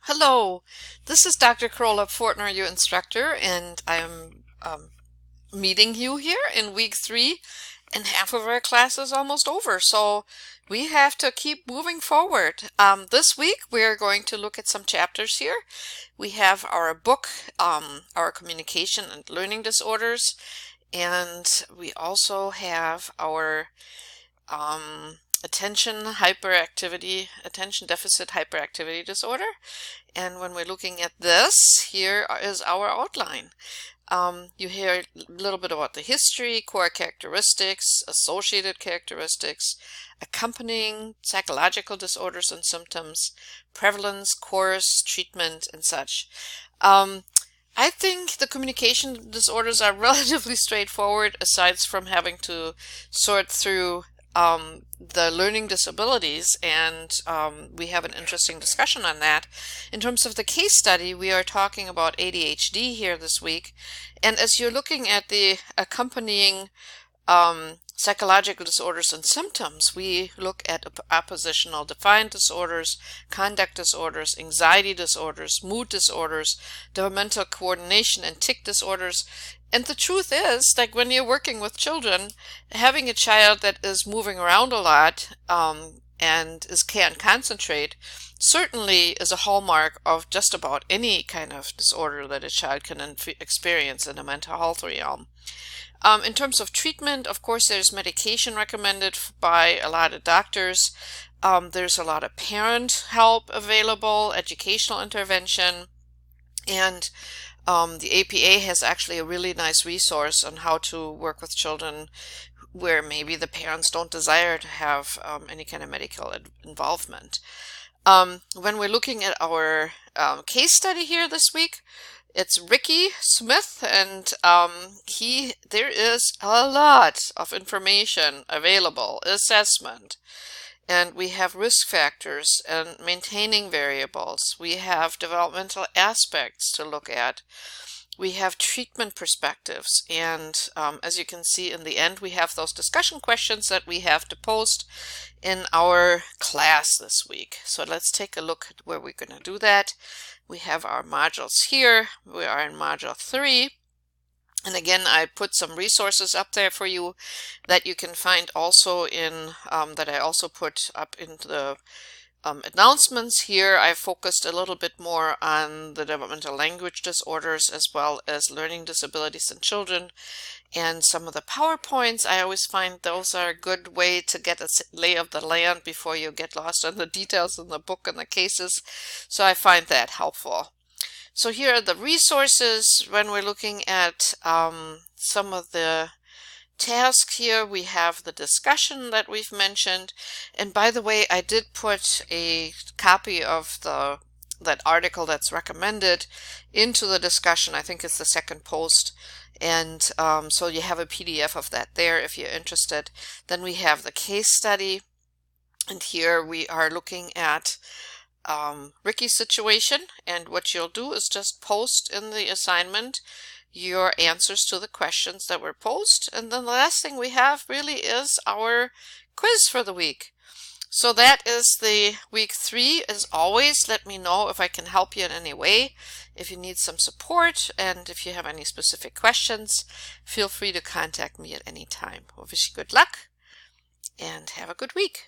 Hello, this is Dr. Carola Fortner, your instructor, and I'm meeting you here in week 3, and half of our class is almost over, so we have to keep moving forward. This week we're going to look at some chapters here. We have our book, our communication and learning disorders, and we also have our attention deficit hyperactivity disorder. And when we're looking at this, here is our outline. You hear a little bit about the history, core characteristics, associated characteristics, accompanying psychological disorders and symptoms, prevalence, course, treatment, and such. I think the communication disorders are relatively straightforward, aside from having to sort through the learning disabilities, and we have an interesting discussion on that. In terms of the case study, we are talking about ADHD here this week, and as you're looking at the accompanying psychological disorders and symptoms, we look at oppositional defiant disorders, conduct disorders, anxiety disorders, mood disorders, developmental coordination and tic disorders. And the truth is, like when you're working with children, having a child that is moving around a lot and can't concentrate certainly is a hallmark of just about any kind of disorder that a child can experience in a mental health realm. In terms of treatment, of course, there's medication recommended by a lot of doctors. There's a lot of parent help available, educational intervention, and the APA has actually a really nice resource on how to work with children where maybe the parents don't desire to have any kind of medical involvement. When we're looking at our case study here this week, it's Ricky Smith, and there is a lot of information available, assessment, and we have risk factors and maintaining variables. We have developmental aspects to look at. We have treatment perspectives, and as you can see in the end, we have those discussion questions that we have to post in our class this week. So let's take a look at where we're going to do that. We have our modules here. We are in module 3. And again, I put some resources up there for you that you can find also in, that I also put up into the announcements here. I focused a little bit more on the developmental language disorders as well as learning disabilities in children. And some of the PowerPoints, I always find those are a good way to get a lay of the land before you get lost in the details in the book and the cases. So I find that helpful. So here are the resources. When we're looking at some of the tasks here, we have the discussion that we've mentioned. And by the way, I did put a copy of that article that's recommended into the discussion. I think it's the second post. And so you have a PDF of that there if you're interested. Then we have the case study. And here we are looking at Ricky's situation, and what you'll do is just post in the assignment your answers to the questions that were posed, and then the last thing we have really is our quiz for the week. So that is the week 3. As always, let me know if I can help you in any way, if you need some support, and if you have any specific questions, feel free to contact me at any time. I wish you good luck and have a good week.